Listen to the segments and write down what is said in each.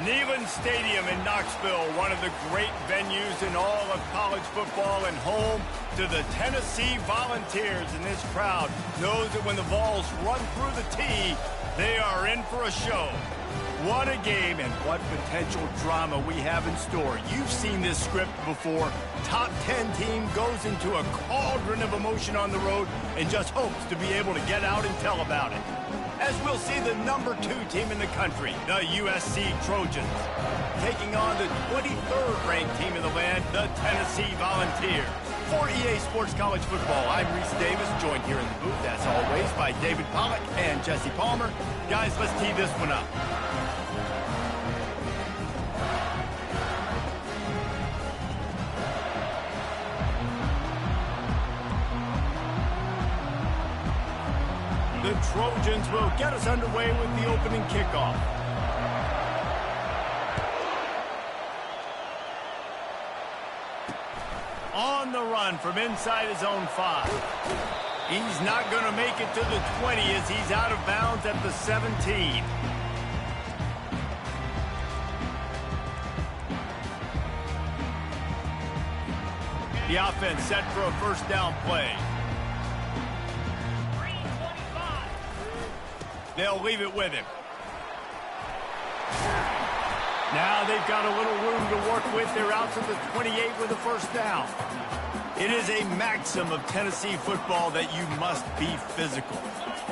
Neyland Stadium in Knoxville, one of the great venues in all of college football and home to the Tennessee Volunteers. And this crowd knows that when the Vols run through the tee, they are in for a show. What a game and what potential drama we have in store. You've seen this script before. Top 10 team goes into a cauldron of emotion on the road and just hopes to be able to get out and tell about it. As we'll see the number 2 team in the country, the USC Trojans, taking on the 23rd ranked team in the land, the Tennessee Volunteers. For EA Sports College Football, I'm Reese Davis, joined here in the booth, as always, by David Pollack and Jesse Palmer. Guys, let's tee this one up. The Trojans will get us underway with the opening kickoff. On the run from inside his own 5. He's not going to make it to the 20 as he's out of bounds at the 17. The offense set for a first down play. They'll leave it with him. Now they've got a little room to work with. They're out to the 28 with a first down. It is a maxim of Tennessee football that you must be physical.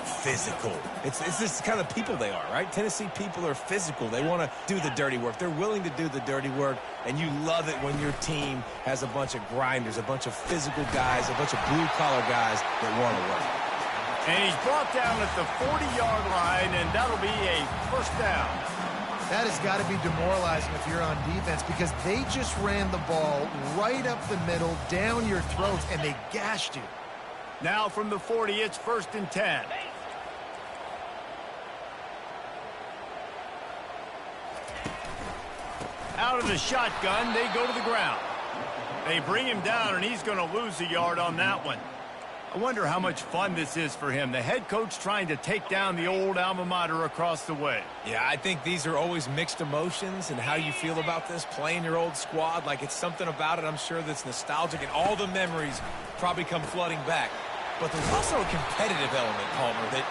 Physical. It's this kind of people they are, right? Tennessee people are physical. They want to do the dirty work. They're willing to do the dirty work, and you love it when your team has a bunch of grinders, a bunch of physical guys, a bunch of blue-collar guys that want to work. And he's brought down at the 40-yard line, and that'll be a first down. That has got to be demoralizing if you're on defense because they just ran the ball right up the middle, down your throats, and they gashed you. Now from the 40, it's 1st and 10. Out of the shotgun, they go to the ground. They bring him down, and he's going to lose a yard on that one. I wonder how much fun this is for him. The head coach trying to take down the old alma mater across the way. Yeah, I think these are always mixed emotions and how you feel about this, playing your old squad. Like, it's something about it, I'm sure, that's nostalgic, and all the memories probably come flooding back. But there's also a competitive element, Palmer, that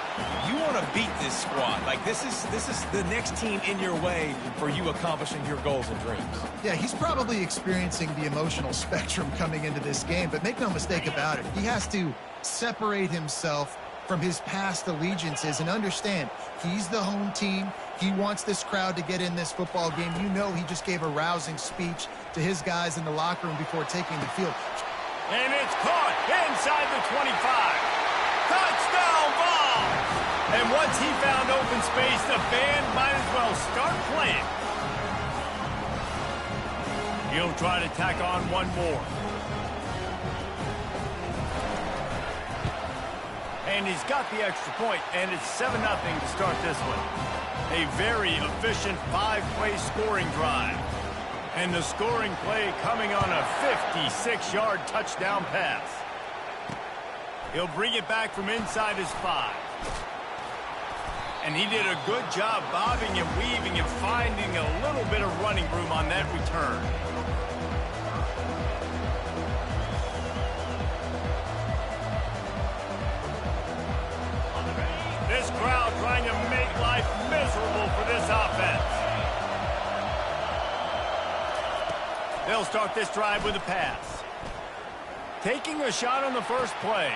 you want to beat this squad. Like, this is the next team in your way for you accomplishing your goals and dreams. Yeah, he's probably experiencing the emotional spectrum coming into this game, but make no mistake about it. He has to separate himself from his past allegiances and understand he's the home team. He wants this crowd to get in this football game. You know he just gave a rousing speech to his guys in the locker room before taking the field. And it's caught inside the 25. Touchdown Vols! And once he found open space, the band might as well start playing. He'll try to tack on one more. And he's got the extra point, and it's 7-0 to start this one. A very efficient 5-play scoring drive. And the scoring play coming on a 56-yard touchdown pass. He'll bring it back from inside his 5. And he did a good job bobbing and weaving and finding a little bit of running room on that return. This crowd trying to make life miserable for this offense. They'll start this drive with a pass. Taking a shot on the first play.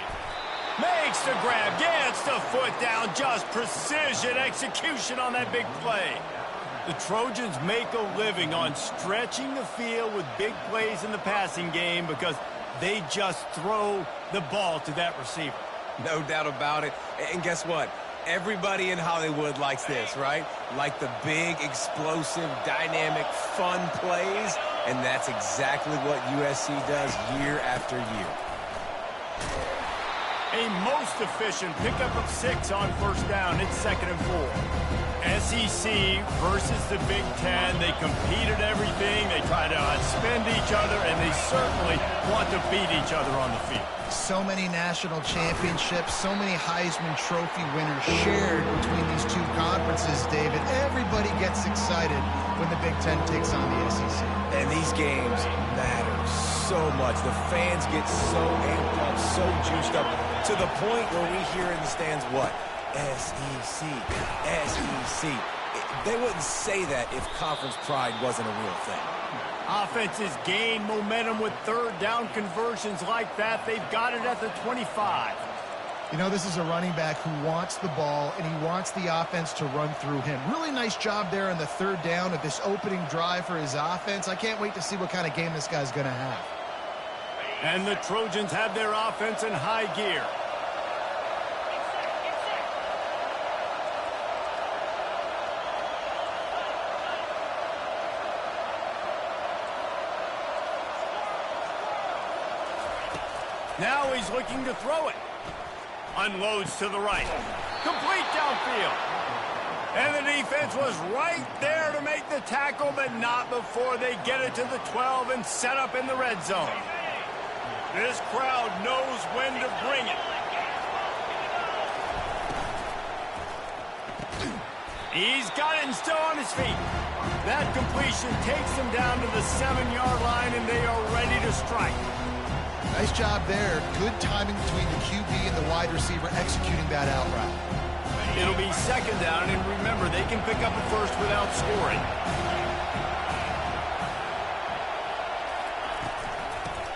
Makes the grab, gets the foot down, just precision execution on that big play. The Trojans make a living on stretching the field with big plays in the passing game because they just throw the ball to that receiver. No doubt about it. And guess what? Everybody in Hollywood likes this, right? Like the big, explosive, dynamic, fun plays. And that's exactly what USC does year after year. A most efficient pickup of 6 on first down. It's 2nd and 4. SEC versus the Big Ten. They compete at everything. They try to outspend each other, and they certainly want to beat each other on the field. So many national championships, so many Heisman Trophy winners shared between these two conferences, David. Everybody gets excited when the Big Ten takes on the SEC. And these games matter so much. The fans get so amped up, so juiced up, to the point where we hear in the stands what? SEC, SEC. They wouldn't say that if conference pride wasn't a real thing. Offenses gain momentum with third down conversions like that. They've got it at the 25. You know, this is a running back who wants the ball, and he wants the offense to run through him. Really nice job there on the third down of this opening drive for his offense. I can't wait to see what kind of game this guy's going to have. And the Trojans have their offense in high gear. Now he's looking to throw it. Unloads to the right. Complete downfield. And the defense was right there to make the tackle, but not before they get it to the 12 and set up in the red zone. This crowd knows when to bring it. He's got it and still on his feet. That completion takes them down to the 7-yard line, and they are ready to strike. Nice job there. Good timing between the QB and the wide receiver executing that out route. It'll be second down, and remember, they can pick up a first without scoring.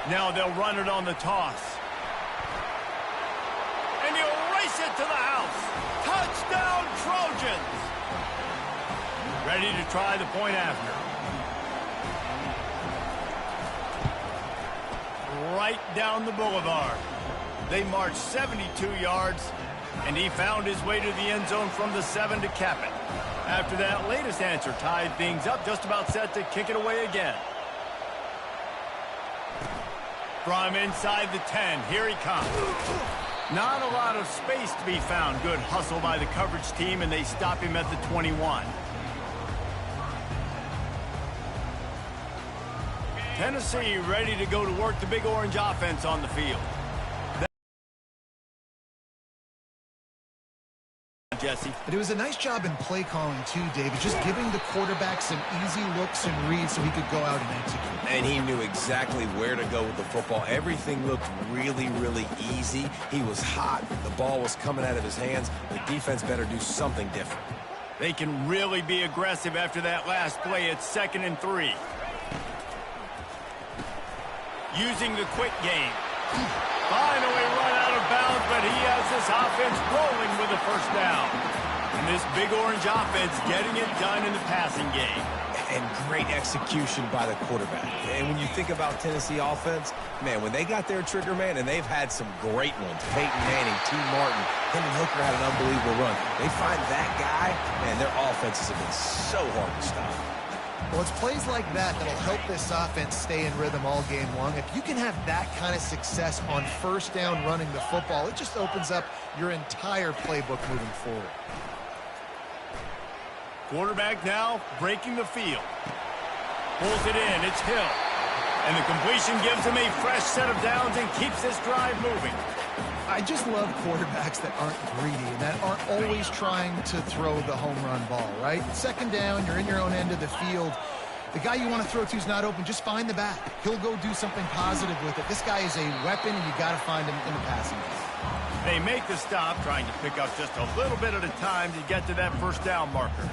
Now they'll run it on the toss. And he'll race it to the house. Touchdown, Trojans! Ready to try the point after. Right down the boulevard. They marched 72 yards, and he found his way to the end zone from the 7 to cap it. After that latest answer tied things up, just about set to kick it away again. From inside the 10, here he comes. Not a lot of space to be found. Good hustle by the coverage team, and they stop him at the 21. Tennessee ready to go to work the Big Orange offense on the field. Jesse. But it was a nice job in play calling too, David, just giving the quarterback some easy looks and reads so he could go out and execute. And he knew exactly where to go with the football. Everything looked really, really easy. He was hot. The ball was coming out of his hands. The defense better do something different. They can really be aggressive after that last play. It's 2nd and 3. Using the quick game. Finally run out of bounds, but he has this offense rolling with a first down. And this Big Orange offense getting it done in the passing game. And great execution by the quarterback. And when you think about Tennessee offense, man, when they got their trigger man, and they've had some great ones, Peyton Manning, T. Martin, Hendon Hooker had an unbelievable run. They find that guy, man, their offenses have been so hard to stop. Well, it's plays like that that'll help this offense stay in rhythm all game long. If you can have that kind of success on first down running the football, it just opens up your entire playbook moving forward. Quarterback now breaking the field. Pulls it in. It's Hill. And the completion gives him a fresh set of downs and keeps this drive moving. I just love quarterbacks that aren't greedy and that aren't always trying to throw the home run ball, right? Second down, you're in your own end of the field. The guy you want to throw to is not open. Just find the back. He'll go do something positive with it. This guy is a weapon, and you got to find him in the passing game. They make the stop, trying to pick up just a little bit at a time to get to that first down marker.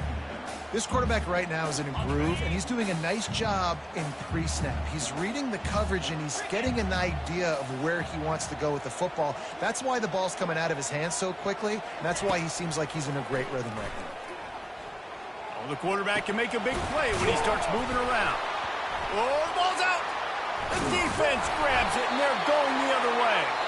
This quarterback right now is in a groove, and he's doing a nice job in pre-snap. He's reading the coverage, and he's getting an idea of where he wants to go with the football. That's why the ball's coming out of his hands so quickly, and that's why he seems like he's in a great rhythm right now. Oh, the quarterback can make a big play when he starts moving around. Oh, the ball's out! The defense grabs it, and they're going the other way.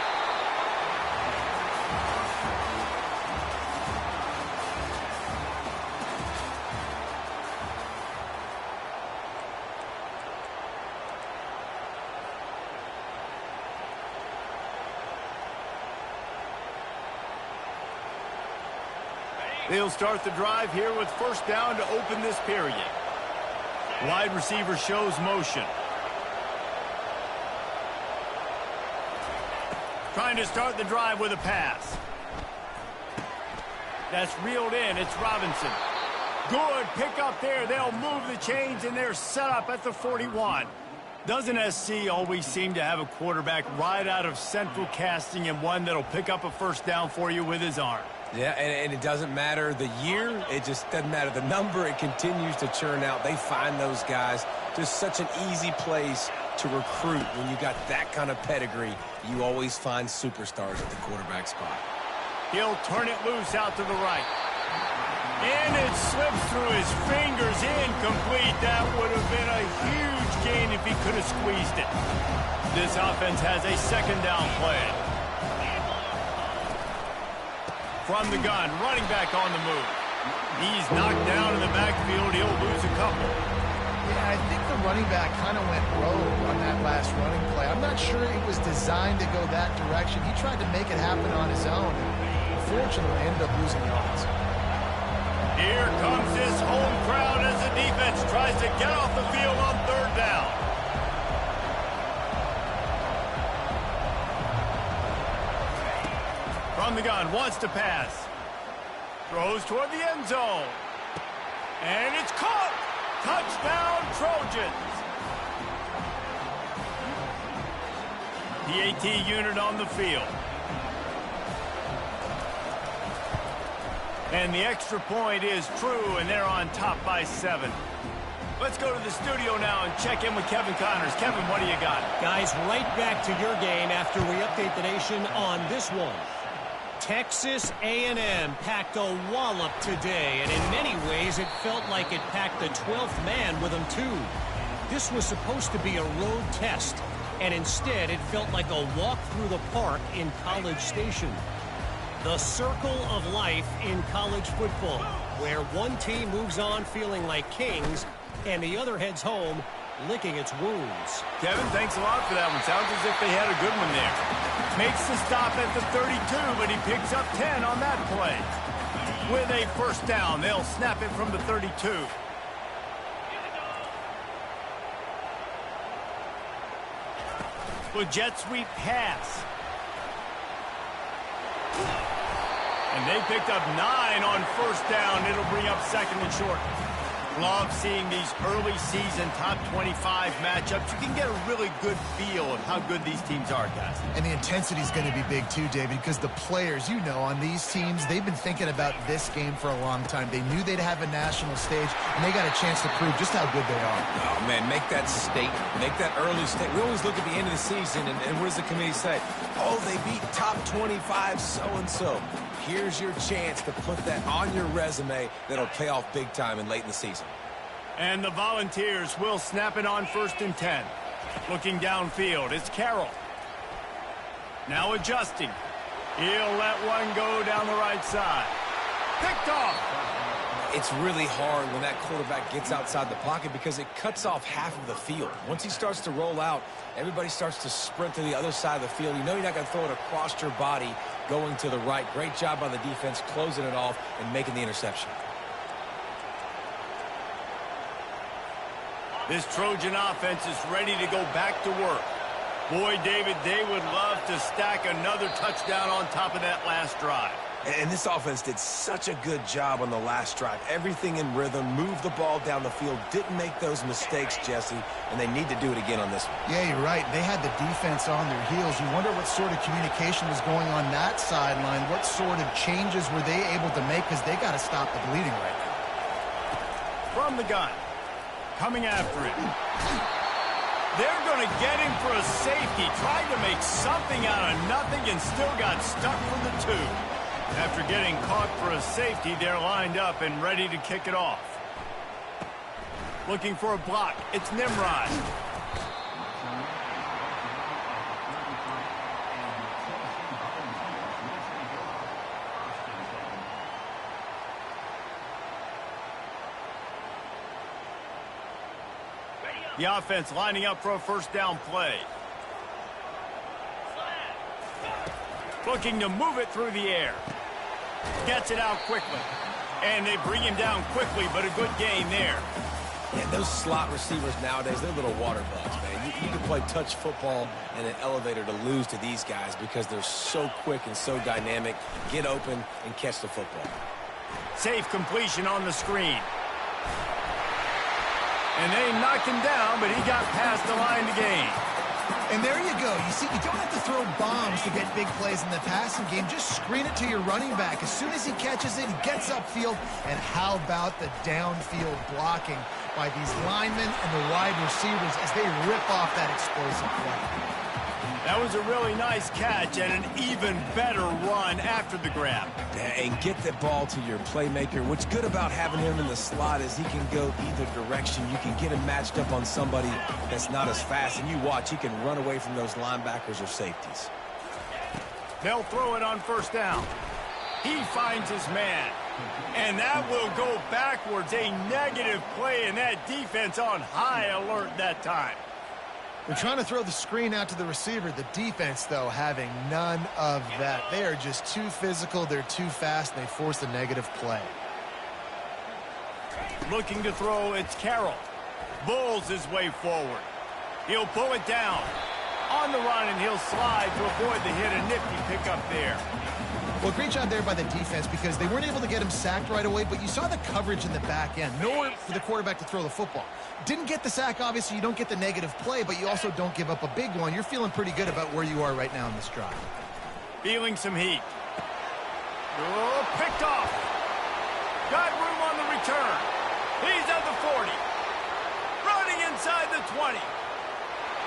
They'll start the drive here with first down to open this period. Wide receiver shows motion. Trying to start the drive with a pass. That's reeled in. It's Robinson. Good pick up there. They'll move the chains, and they're set up at the 41. Doesn't SC always seem to have a quarterback right out of central casting and one that'll pick up a first down for you with his arm? Yeah, and it doesn't matter the year. It just doesn't matter the number. It continues to churn out. They find those guys. Just such an easy place to recruit. When you got that kind of pedigree, you always find superstars at the quarterback spot. He'll turn it loose out to the right. And it slips through his fingers, incomplete. That would have been a huge gain if he could have squeezed it. This offense has a second down play. From the gun, running back on the move. He's knocked down in the backfield. He'll lose a couple. Yeah, I think the running back kind of went rogue on that last running play. I'm not sure it was designed to go that direction. He tried to make it happen on his own. Unfortunately, ended up losing yards. Here comes this home crowd as the defense tries to get off the field on third down. From the gun, wants to pass. Throws toward the end zone. And it's caught. Touchdown, Trojans. The AT unit on the field. And the extra point is true, and they're on top by 7. Let's go to the studio now and check in with Kevin Connors. Kevin, what do you got? Guys, right back to your game after we update the nation on this one. Texas A&M packed a wallop today, and in many ways it felt like it packed the 12th man with them too. This was supposed to be a road test, and instead it felt like a walk through the park in College Station. The circle of life in college football, where one team moves on feeling like kings and the other heads home licking its wounds. Kevin, thanks a lot for that one. Sounds as if they had a good one there. Makes the stop at the 32, but he picks up 10 on that play. With a first down, they'll snap it from the 32. With jet sweep pass. And they picked up 9 on first down. It'll bring up second and short. Love seeing these early season top 25 matchups. You can get a really good feel of how good these teams are, guys. And the intensity is going to be big too, David, because the players, you know, on these teams, they've been thinking about this game for a long time. They knew they'd have a national stage, and they got a chance to prove just how good they are. Oh, man, make that statement. Make that early statement. We always look at the end of the season, and what does the committee say? Oh, they beat top 25 so-and-so. Here's your chance to put that on your resume that'll pay off big time and late in the season. And the Volunteers will snap it on first and 10. Looking downfield, it's Carroll. Now adjusting. He'll let one go down the right side. Picked off. It's really hard when that quarterback gets outside the pocket because it cuts off half of the field. Once he starts to roll out, everybody starts to sprint to the other side of the field. You know you're not going to throw it across your body going to the right. Great job by the defense closing it off and making the interception. This Trojan offense is ready to go back to work. Boy, David, they would love to stack another touchdown on top of that last drive. And this offense did such a good job on the last drive. Everything in rhythm, moved the ball down the field, didn't make those mistakes, Jesse, and they need to do it again on this one. Yeah, you're right. They had the defense on their heels. You wonder what sort of communication was going on that sideline. What sort of changes were they able to make, because they got to stop the bleeding right now. From the gun, coming after it. They're going to get him for a safety. Tried to make something out of nothing and still got stuck for the 2. After getting caught for a safety, they're lined up and ready to kick it off. Looking for a block. It's Nimrod. The offense lining up for a first down play. Looking to move it through the air. Gets it out quickly. And they bring him down quickly, but a good gain there. Yeah, those slot receivers nowadays, they're little water bugs, man. You can play touch football in an elevator to lose to these guys because they're so quick and so dynamic. Get open and catch the football. Safe completion on the screen. And they knocked him down, but he got past the line to gain. And there you go. You see, you don't have to throw bombs to get big plays in the passing game. Just screen it to your running back. As soon as he catches it, he gets upfield. And how about the downfield blocking by these linemen and the wide receivers as they rip off that explosive play. That was a really nice catch and an even better run after the grab. And get the ball to your playmaker. What's good about having him in the slot is he can go either direction. You can get him matched up on somebody that's not as fast, and you watch, he can run away from those linebackers or safeties. They'll throw it on first down. He finds his man. And that will go backwards. A negative play, and that defense on high alert that time. They're trying to throw the screen out to the receiver. The defense, though, having none of that. They are just too physical. They're too fast. And they force a negative play. Looking to throw, it's Carroll. Bulls his way forward. He'll pull it down. On the run, and he'll slide to avoid the hit. A nifty pickup there. Well, great job there by the defense because they weren't able to get him sacked right away, but you saw the coverage in the back end. Nowhere for the quarterback to throw the football. Didn't get the sack, obviously. You don't get the negative play, but you also don't give up a big one. You're feeling pretty good about where you are right now in this drive. Feeling some heat. Oh, picked off. Got room on the return. He's at the 40. Running inside the 20.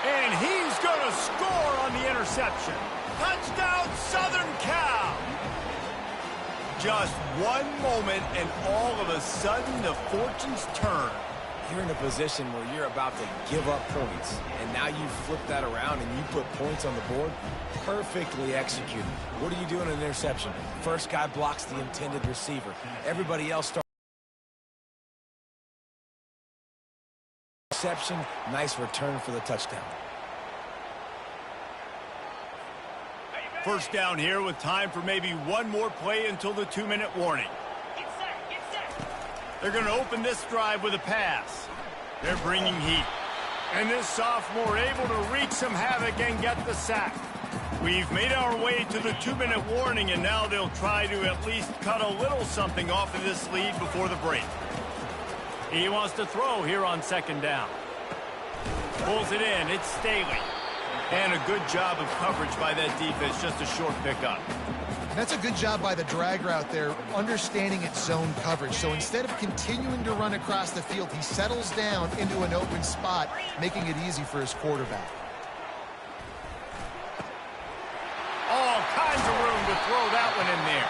And he's going to score on the interception. Touchdown, Southern Cal. Just one moment, and all of a sudden, the fortunes turn. You're in a position where you're about to give up points, and now you flip that around and you put points on the board. Perfectly executed. What do you do in an interception? First guy blocks the intended receiver. Everybody else starts. Interception, nice return for the touchdown. First down here with time for maybe one more play until the 2-minute warning. They're going to open this drive with a pass. They're bringing heat. And this sophomore able to wreak some havoc and get the sack. We've made our way to the 2-minute warning, and now they'll try to at least cut a little something off of this lead before the break. He wants to throw here on second down. Pulls it in. It's Staley. And a good job of coverage by that defense, just a short pickup. That's a good job by the drag route there, understanding its zone coverage. So instead of continuing to run across the field, he settles down into an open spot, making it easy for his quarterback. All kinds of room to throw that one in there.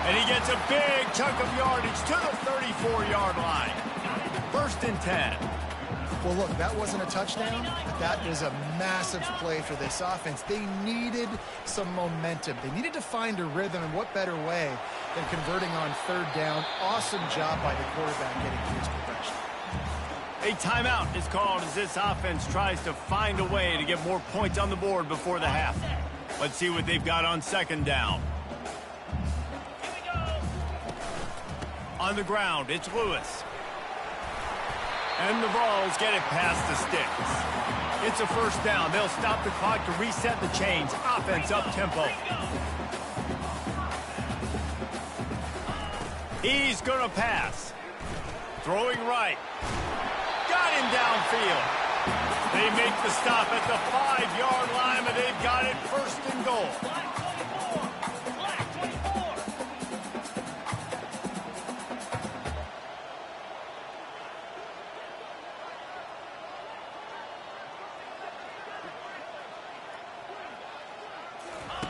And he gets a big chunk of yardage to the 34-yard line. First and 10. Well, look, that wasn't a touchdown, but that was a massive play for this offense. They needed some momentum. They needed to find a rhythm, and what better way than converting on third down. Awesome job by the quarterback getting to his progression. A timeout is called as this offense tries to find a way to get more points on the board before the half. Let's see what they've got on second down. On the ground, it's Lewis. And the Vols get it past the sticks. It's a first down. They'll stop the clock to reset the chains. Offense up-tempo. He's going to pass. Throwing right. Got him downfield. They make the stop at the 5-yard line, but they've got it first and goal.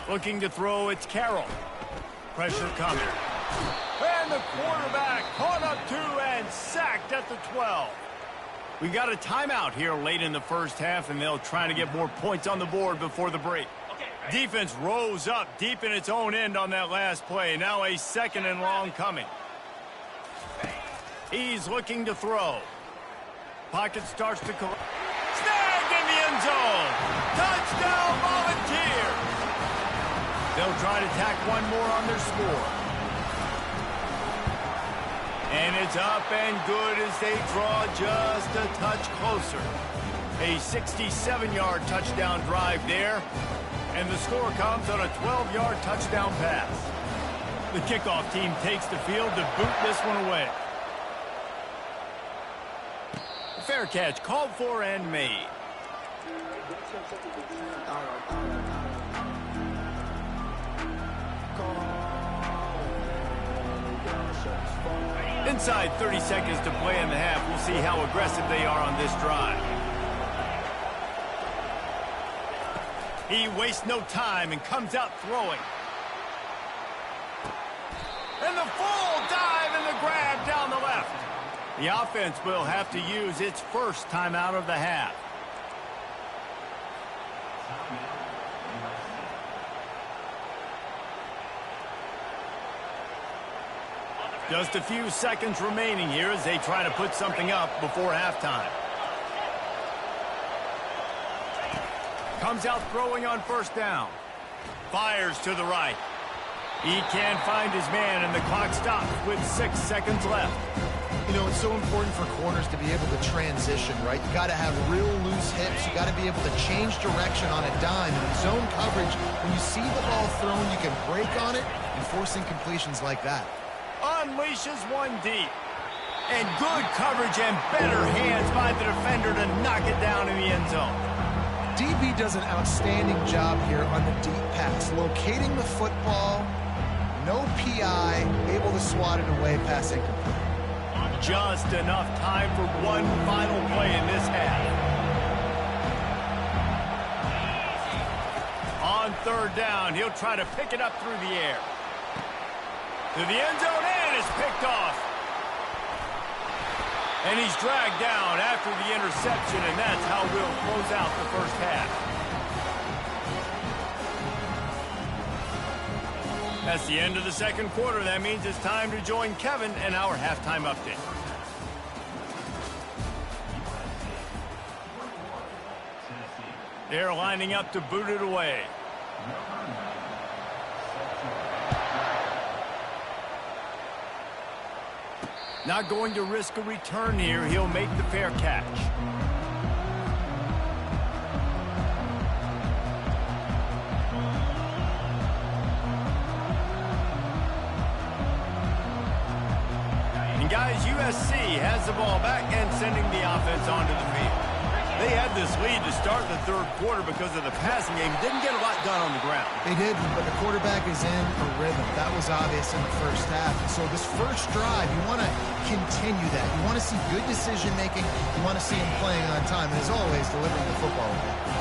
Looking to throw, it's Carroll. Pressure coming. And the quarterback caught up to and sacked at the 12. We got a timeout here late in the first half, and they'll try to get more points on the board before the break. Defense rose up deep in its own end on that last play. Now a second and long coming. He's looking to throw. Pocket starts to collapse. Snagged in the end zone. Touchdown, Volunteers. They'll try to tack one more on their score. And it's up and good as they draw just a touch closer. A 67-yard touchdown drive there. And the score comes on a 12-yard touchdown pass. The kickoff team takes the field to boot this one away. Fair catch called for and made. Inside 30 seconds to play in the half. We'll see how aggressive they are on this drive. He wastes no time and comes out throwing. And the full dive and the grab down the left. The offense will have to use its first timeout of the half. Just a few seconds remaining here as they try to put something up before halftime. Comes out throwing on first down. Fires to the right. He can't find his man, and the clock stops with 6 seconds left. You know, it's so important for corners to be able to transition, right? You got to have real loose hips. You got to be able to change direction on a dime. And in zone coverage, when you see the ball thrown, you can break on it and force incompletions like that. Unleashes one deep. And good coverage and better hands by the defender to knock it down in the end zone. DB does an outstanding job here on the deep pass, locating the football, no PI, able to swat it away, pass incomplete. Just enough time for one final play in this half. On third down, he'll try to pick it up through the air. To the end zone, and it's picked off. And he's dragged down after the interception, and that's how we'll close out the first half. That's the end of the second quarter. That means it's time to join Kevin in our halftime update. They're lining up to boot it away. Not going to risk a return here. He'll make the fair catch. And guys, USC has the ball back and sending the offense onto the field. They had this lead to start the third quarter because of the passing game. Didn't get a lot done on the ground. They did, but the quarterback is in a rhythm. That was obvious in the first half. So this first drive, you want to continue that. You want to see good decision-making. You want to see him playing on time. And as always, delivering the football.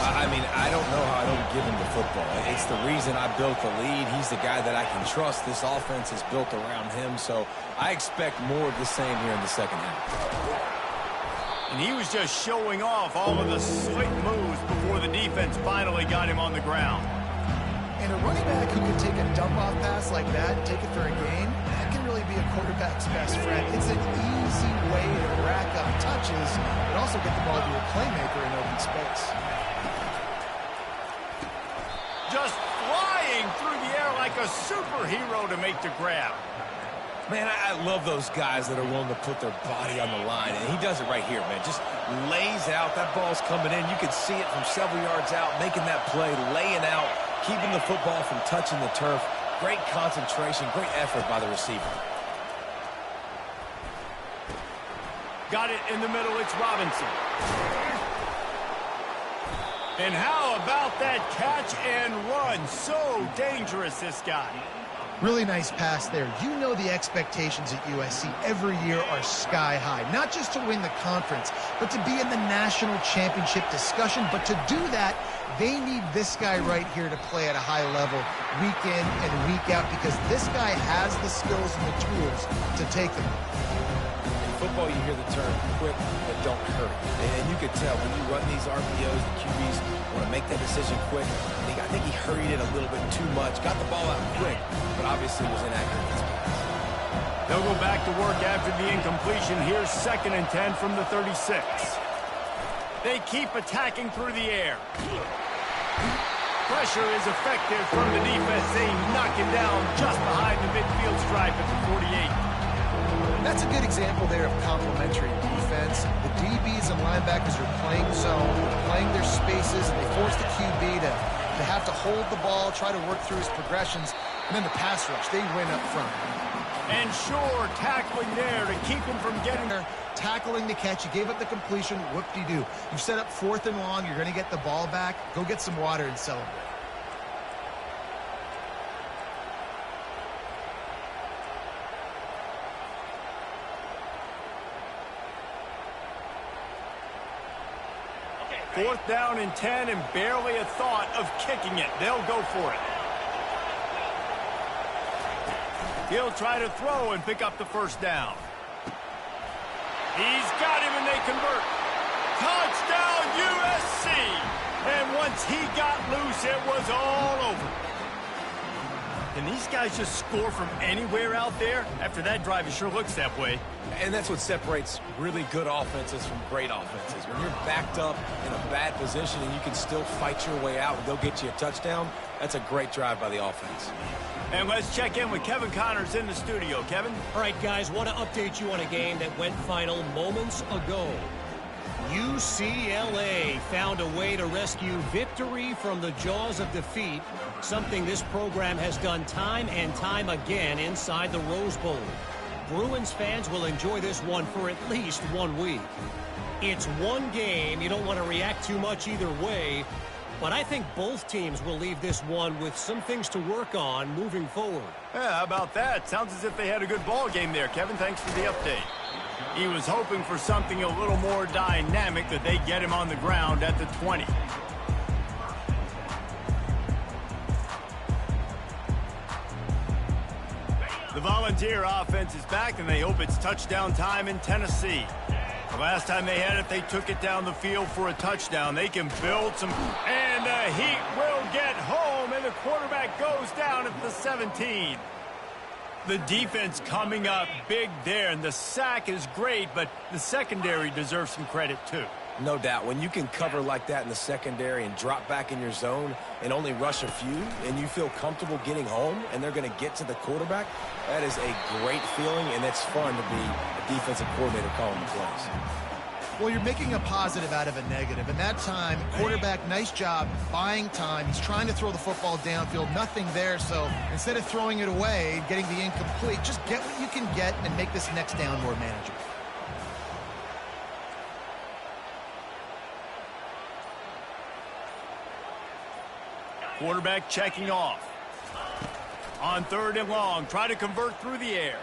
I mean, I don't know how I don't give him the football. It's the reason I built the lead. He's the guy that I can trust. This offense is built around him. So I expect more of the same here in the second half. And he was just showing off all of the slick moves before the defense finally got him on the ground. And a running back who can take a dump-off pass like that and take it for a gain, that can really be a quarterback's best friend. It's an easy way to rack up touches, but also get the ball to a playmaker in open space. Just flying through the air like a superhero to make the grab. Man, I love those guys that are willing to put their body on the line, and he does it right here, man. Just lays out. That ball's coming in. You can see it from several yards out, making that play, laying out, keeping the football from touching the turf. Great concentration, great effort by the receiver. Got it in the middle. It's Robinson. And how about that catch and run? So dangerous, this guy. Really nice pass there. You know the expectations at USC every year are sky high. Not just to win the conference, but to be in the national championship discussion. But to do that, they need this guy right here to play at a high level week in and week out, because this guy has the skills and the tools to take them. In football, you hear the term quick, but don't hurry. And you can tell when you run these RPOs, the QBs want to make that decision quick. I think he hurried it a little bit too much. Got the ball out quick, but obviously was inaccurate in his pass. They'll go back to work after the incompletion. Here's 2nd and 10 from the 36. They keep attacking through the air. Pressure is effective from the defense. They knock him down just behind the midfield stripe at the 48. That's a good example there of complementary defense. The DBs and linebackers are playing zone, they're playing their spaces, and they force the QB to have to hold the ball, try to work through his progressions, and then the pass rush, they win up front. And sure, tackling there to keep him from getting there. Tackling the catch, you gave up the completion, whoop-de-doo. You set up 4th and long, you're going to get the ball back. Go get some water and celebrate. Fourth down and 10, and barely a thought of kicking it. They'll go for it. He'll try to throw and pick up the first down. He's got him, and they convert. Touchdown, USC! And once he got loose, it was all over. Can these guys just score from anywhere out there? After that drive, it sure looks that way. And that's what separates really good offenses from great offenses. When you're backed up in a bad position and you can still fight your way out and go get you a touchdown, that's a great drive by the offense. And let's check in with Kevin Connors in the studio. Kevin? All right, guys, want to update you on a game that went final moments ago. UCLA found a way to rescue victory from the jaws of defeat, something this program has done time and time again inside the Rose Bowl. Bruins fans will enjoy this one for at least 1 week. It's one game. You don't want to react too much either way, but I think both teams will leave this one with some things to work on moving forward. Yeah, how about that? Sounds as if they had a good ball game there, Kevin. Thanks for the update. He was hoping for something a little more dynamic, that they get him on the ground at the 20. The Volunteer offense is back, and they hope it's touchdown time in Tennessee. The last time they had it, they took it down the field for a touchdown. They can build some, and the Heat will get home, and the quarterback goes down at the 17. The defense coming up big there, and the sack is great, but the secondary deserves some credit too. No doubt. When you can cover like that in the secondary and drop back in your zone and only rush a few, and you feel comfortable getting home and they're going to get to the quarterback, that is a great feeling, and it's fun to be a defensive coordinator calling the plays. Well, you're making a positive out of a negative. And that time, quarterback, nice job buying time. He's trying to throw the football downfield, nothing there. So instead of throwing it away, getting the incomplete, just get what you can get and make this next down more manageable. Quarterback checking off. On 3rd and long, try to convert through the air.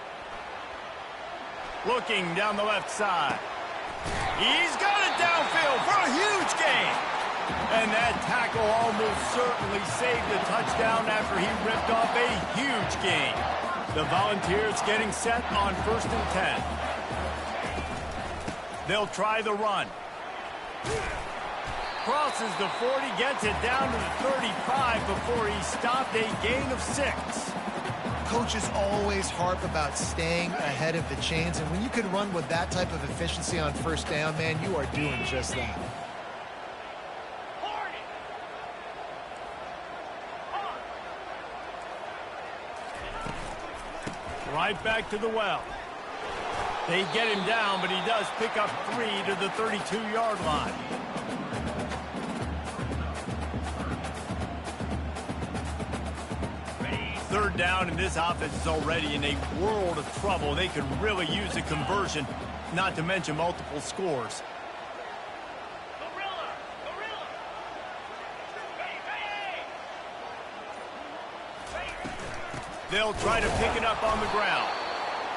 Looking down the left side. He's got it downfield for a huge gain. And that tackle almost certainly saved the touchdown after he ripped off a huge gain. The Volunteers getting set on 1st and 10. They'll try the run. Crosses the 40, gets it down to the 35 before he stopped, a gain of 6. Coaches always harp about staying ahead of the chains, and when you can run with that type of efficiency on 1st down, man, you are doing just that. Right back to the well. They get him down, but he does pick up 3 to the 32-yard line. Third down, and this offense is already in a world of trouble. They could really use a conversion, not to mention multiple scores. They'll try to pick it up on the ground.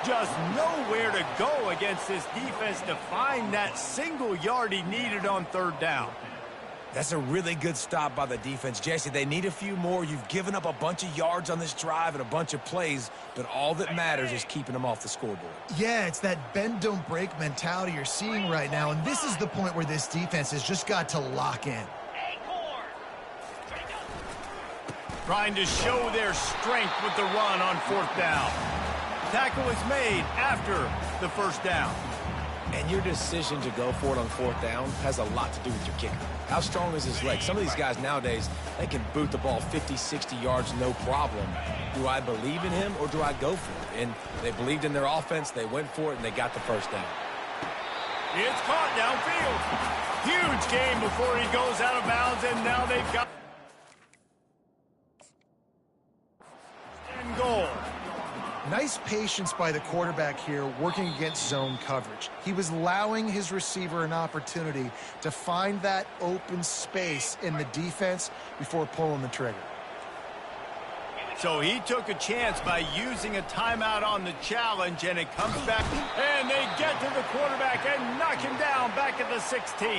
Just nowhere to go against this defense to find that single yard he needed on 3rd down. That's a really good stop by the defense. Jesse, they need a few more. You've given up a bunch of yards on this drive and a bunch of plays, but all that matters is keeping them off the scoreboard. Yeah, it's that bend, don't break mentality you're seeing right now, and this is the point where this defense has just got to lock in. Trying to show their strength with the run on 4th down. Tackle is made after the 1st down. And your decision to go for it on 4th down has a lot to do with your kicker. How strong is his leg? Some of these guys nowadays, they can boot the ball 50, 60 yards, no problem. Do I believe in him or do I go for it? And they believed in their offense, they went for it, and they got the first down. It's caught downfield. Huge game before he goes out of bounds, and now they've got goal. Nice patience by the quarterback here working against zone coverage. He was allowing his receiver an opportunity to find that open space in the defense before pulling the trigger. So he took a chance by using a timeout on the challenge, and it comes back, and they get to the quarterback and knock him down back at the 16.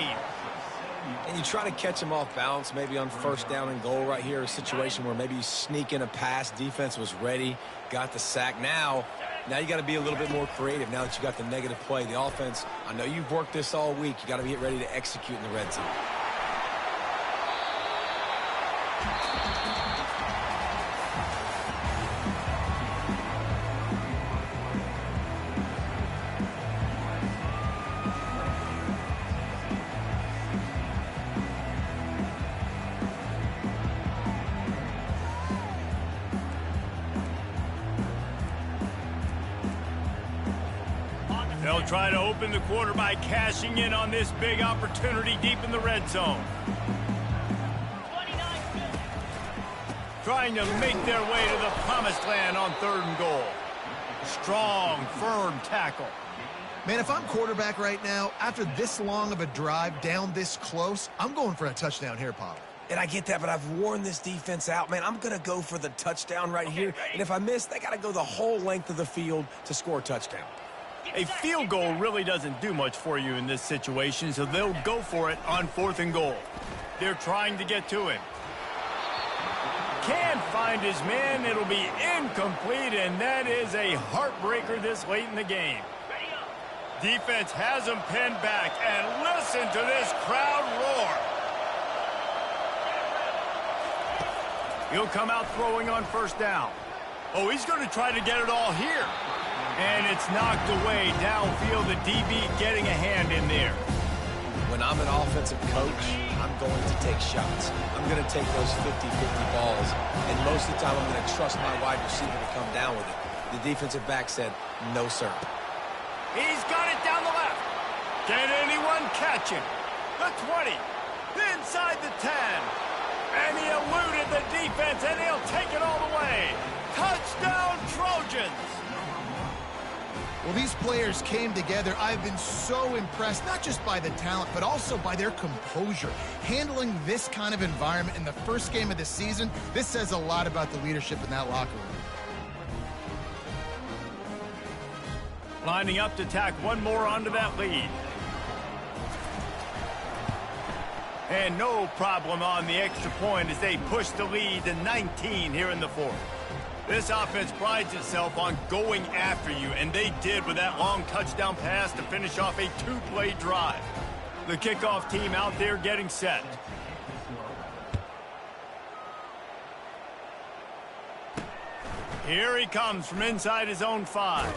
And you try to catch him off balance, maybe on 1st down and goal right here, a situation where maybe you sneak in a pass, defense was ready, got the sack. Now you got to be a little bit more creative now that you got the negative play. The offense, I know you've worked this all week. You got to get ready to execute in the red zone. They'll try to open the quarter by cashing in on this big opportunity deep in the red zone. Trying to make their way to the promised land on 3rd and goal. Strong, firm tackle. Man, if I'm quarterback right now, after this long of a drive down this close, I'm going for a touchdown here, Pop. And I get that, but I've worn this defense out. Man, I'm going to go for the touchdown right here. And if I miss, they got to go the whole length of the field to score a touchdown. A field goal really doesn't do much for you in this situation, so they'll go for it on 4th and goal. They're trying to get to him. Can't find his man. It'll be incomplete, and that is a heartbreaker this late in the game. Defense has him pinned back, and listen to this crowd roar. He'll come out throwing on 1st down. Oh, he's going to try to get it all here. And it's knocked away downfield. The DB getting a hand in there. When I'm an offensive coach, I'm going to take shots. I'm going to take those 50-50 balls. And most of the time, I'm going to trust my wide receiver to come down with it. The defensive back said, no, sir. He's got it down the left. Can anyone catch him? The 20. Inside the 10. And he eluded the defense, and he'll take it all the way. Touchdown, Trojans. Well, these players came together. I've been so impressed, not just by the talent, but also by their composure. Handling this kind of environment in the first game of the season, this says a lot about the leadership in that locker room. Lining up to tack one more onto that lead. And no problem on the extra point as they push the lead to 19 here in the 4th. This offense prides itself on going after you, and they did with that long touchdown pass to finish off a 2-play drive. The kickoff team out there getting set. Here he comes from inside his own 5.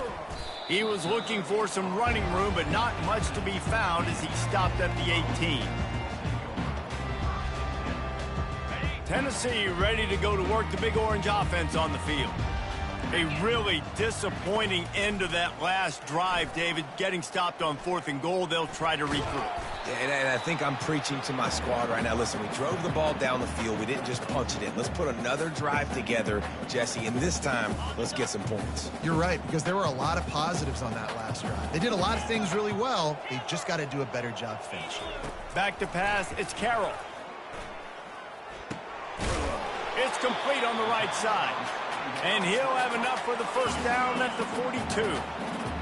He was looking for some running room, but not much to be found as he stopped at the 18. Tennessee ready to go to work the Big Orange offense on the field. A really disappointing end of that last drive, David. Getting stopped on 4th and goal, they'll try to regroup. Yeah, and I think I'm preaching to my squad right now. Listen, we drove the ball down the field. We didn't just punch it in. Let's put another drive together, Jesse, and this time, let's get some points. You're right, because there were a lot of positives on that last drive. They did a lot of things really well. They just got to do a better job finishing. Back to pass, it's Carroll. It's complete on the right side. And he'll have enough for the 1st down at the 42.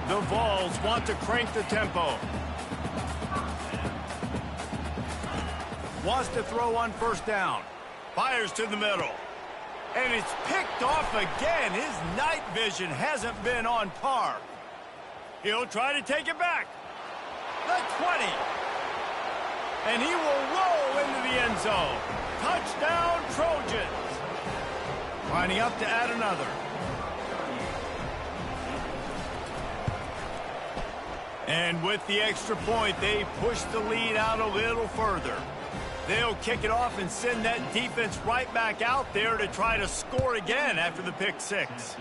The Vols want to crank the tempo. Wants to throw on 1st down. Fires to the middle. And it's picked off again. His night vision hasn't been on par. He'll try to take it back. The 20. And he will roll into the end zone. Touchdown, Trojans. Lining up to add another. And with the extra point, they push the lead out a little further. They'll kick it off and send that defense right back out there to try to score again after the pick six.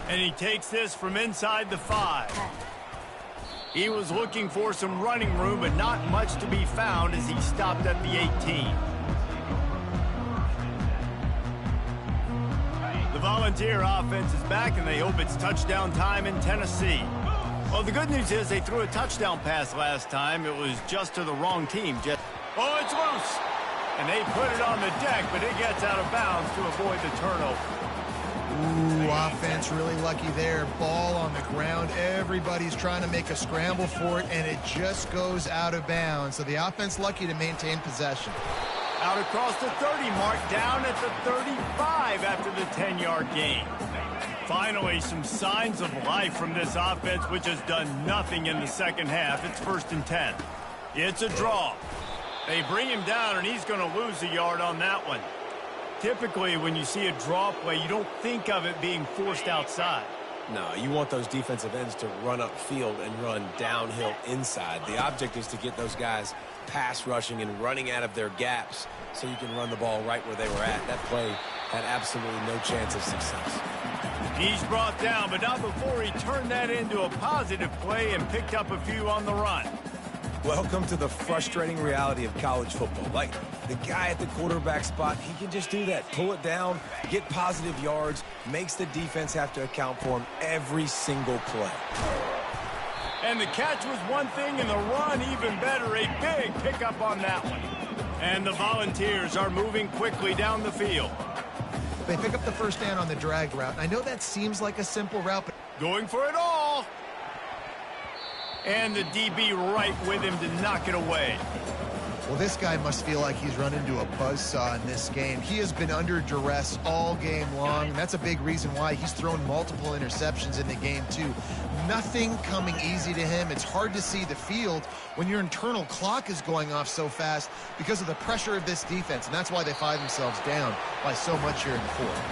And he takes this from inside the 5. He was looking for some running room, but not much to be found as he stopped at the 18. The Volunteer offense is back, and they hope it's touchdown time in Tennessee. Well, the good news is they threw a touchdown pass last time. It was just to the wrong team. Oh, it's loose. And they put it on the deck, but it gets out of bounds to avoid the turnover. Ooh, offense really lucky there. Ball on the ground. Everybody's trying to make a scramble for it, and it just goes out of bounds. So the offense lucky to maintain possession. Out across the 30 mark, down at the 35 after the 10-yard gain. Finally, some signs of life from this offense, which has done nothing in the second half. It's 1st and 10. It's a draw. They bring him down, and he's going to lose a yard on that one. Typically, when you see a draw play, you don't think of it being forced outside. No, you want those defensive ends to run upfield and run downhill inside. The object is to get those guys pass rushing and running out of their gaps so you can run the ball right where they were at. That play had absolutely no chance of success. He's brought down, but not before he turned that into a positive play and picked up a few on the run. Welcome to the frustrating reality of college football. Like, the guy at the quarterback spot, he can just do that. Pull it down, get positive yards, makes the defense have to account for him every single play. And the catch was one thing, and the run even better. A big pickup on that one. And the Volunteers are moving quickly down the field. They pick up the first down on the drag route. I know that seems like a simple route, but going for it all. And the DB right with him to knock it away. well, this guy must feel like he's run into a buzzsaw in this game. He has been under duress all game long. That's a big reason why he's thrown multiple interceptions in the game, too. Nothing coming easy to him. It's hard to see the field when your internal clock is going off so fast because of the pressure of this defense, and that's why they find themselves down by so much here in the fourth.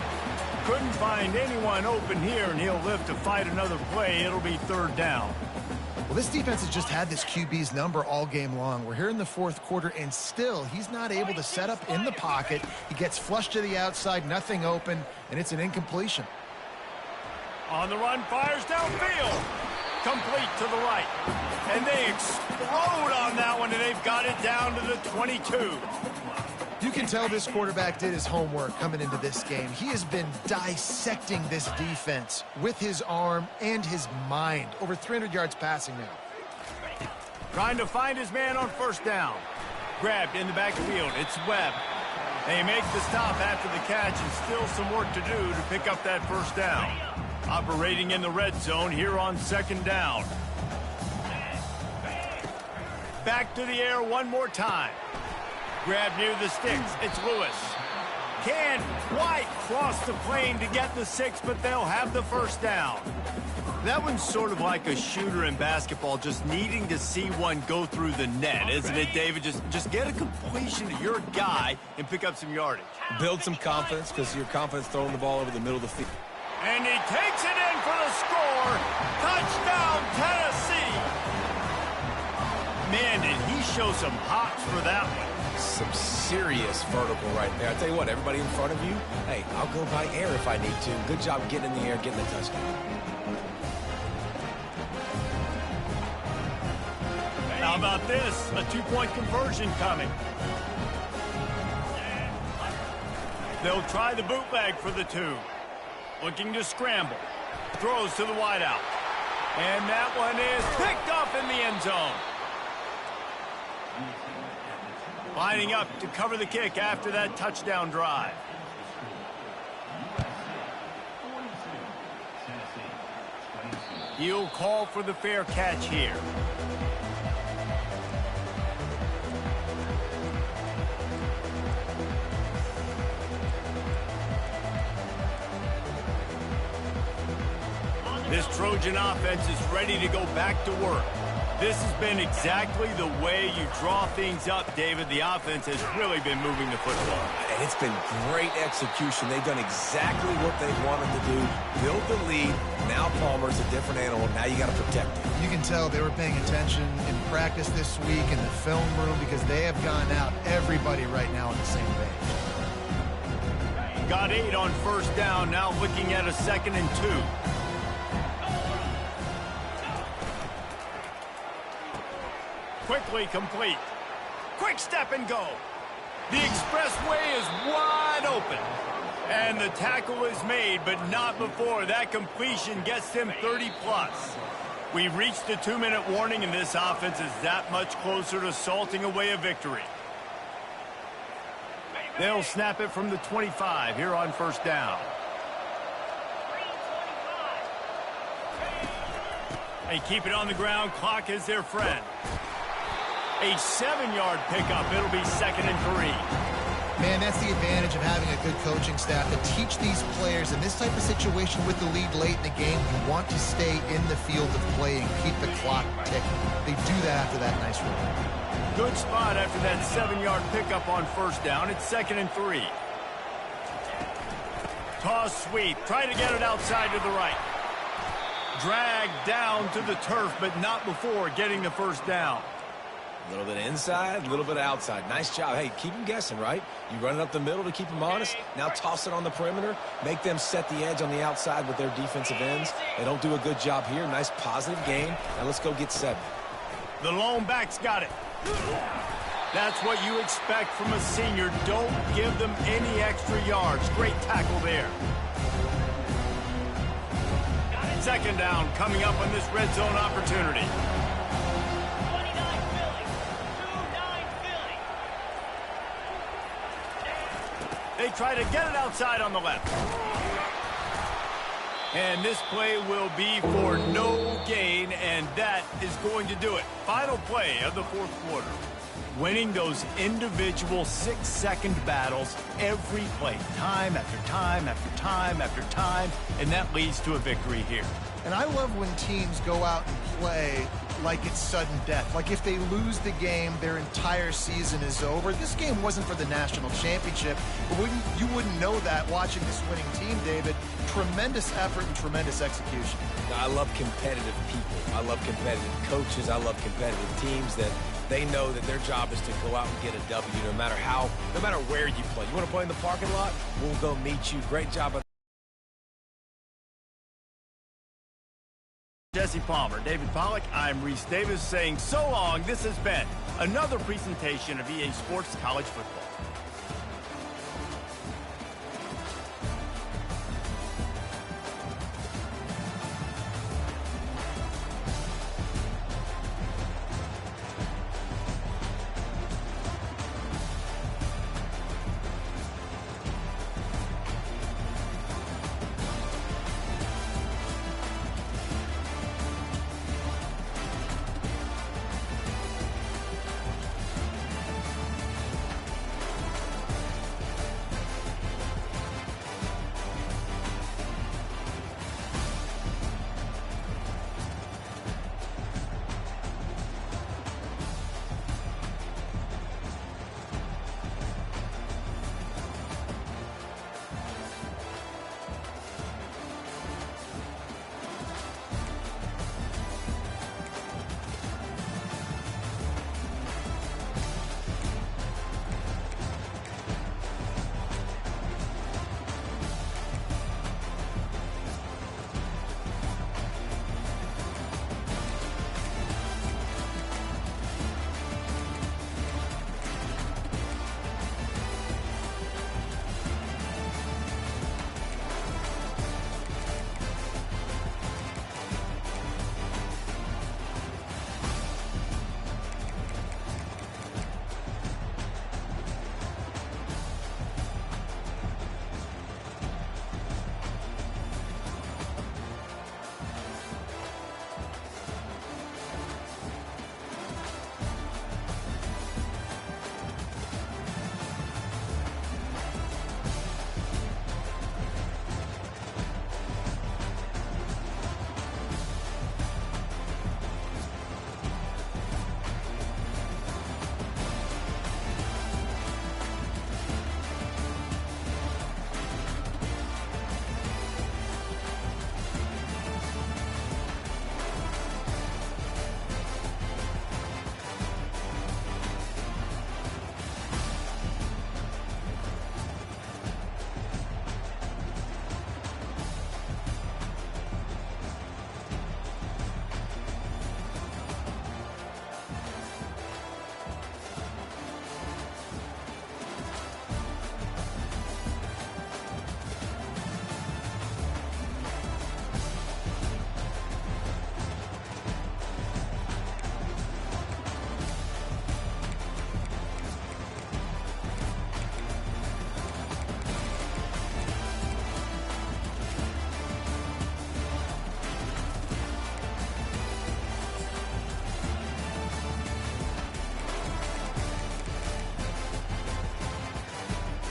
Couldn't find anyone open here, and he'll live to fight another play. It'll be third down. Well, this defense has just had this QB's number all game long. We're here in the fourth quarter, and still he's not able to set up in the pocket. He gets flushed to the outside, nothing open, and it's an incompletion. On the run, fires downfield. Complete to the right. And they explode on that one, and they've got it down to the 22. You can tell this quarterback did his homework coming into this game. He has been dissecting this defense with his arm and his mind. Over 300 yards passing now. Trying to find his man on first down. Grabbed in the backfield. It's Webb. They make the stop after the catch, and still some work to do to pick up that first down. Operating in the red zone here on second down. Back to the air one more time. Grab near the sticks. It's Lewis. Can't quite cross the plane to get the 6, but they'll have the first down. That one's sort of like a shooter in basketball, just needing to see one go through the net, isn't it, David? Just get a completion to your guy and pick up some yardage. Build some confidence, because you're confident throwing the ball over the middle of the field. And he takes it in for the score. Touchdown, Tennessee. Man, did he show some hops for that one. Some serious vertical right there. I tell you what, everybody in front of you, hey, I'll go by air if I need to. Good job getting in the air, getting the touchdown. How about this? A two-point conversion coming. They'll try the bootleg for the 2. Looking to scramble. Throws to the wideout. And that one is picked off in the end zone. Lining up to cover the kick after that touchdown drive. He'll call for the fair catch here. This Trojan offense is ready to go back to work. This has been exactly the way you draw things up, David. The offense has really been moving the football. And it's been great execution. They've done exactly what they wanted to do. Build the lead. Now Palmer's a different animal. Now you got to protect him. You can tell they were paying attention in practice this week in the film room because they have gone out, everybody right now on the same page. Got 8 on first down. Now looking at a 2nd and 2. Quickly complete. Quick step and go. The expressway is wide open. And the tackle is made, but not before. That completion gets him 30-plus. We've reached the 2-minute warning, and this offense is that much closer to salting away a victory. They'll snap it from the 25 here on first down. They keep it on the ground. Clock is their friend. A 7-yard pickup. It'll be 2nd and 3. Man, that's the advantage of having a good coaching staff to teach these players in this type of situation with the lead late in the game. You want to stay in the field of play and keep the clock ticking. They do that after that nice run. Good spot after that 7-yard pickup on first down. It's 2nd and 3. Toss sweep. Try to get it outside to the right. Drag down to the turf, but not before getting the first down. A little bit inside, a little bit outside. Nice job. Hey, keep them guessing, right? You run it up the middle to keep them honest. Now toss it on the perimeter. Make them set the edge on the outside with their defensive ends. They don't do a good job here. Nice positive game. Now let's go get 7. The lone back's got it. That's what you expect from a senior. Don't give them any extra yards. Great tackle there. 2nd down coming up on this red zone opportunity. They try to get it outside on the left. And this play will be for no gain, and that is going to do it. Final play of the 4th quarter. Winning those individual 6-second battles every play, time after time after time after time, and that leads to a victory here. And I love when teams go out and play like it's sudden death. Like if they lose the game, their entire season is over. This game wasn't for the national championship, but you wouldn't know that watching this winning team, David. Tremendous effort and tremendous execution. I love competitive people. I love competitive coaches. I love competitive teams that they know that their job is to go out and get a W no matter where you play. You want to play in the parking lot? We'll go meet you. Great job. Jesse Palmer, David Pollack, I'm Reese Davis saying so long. This has been another presentation of EA Sports College Football.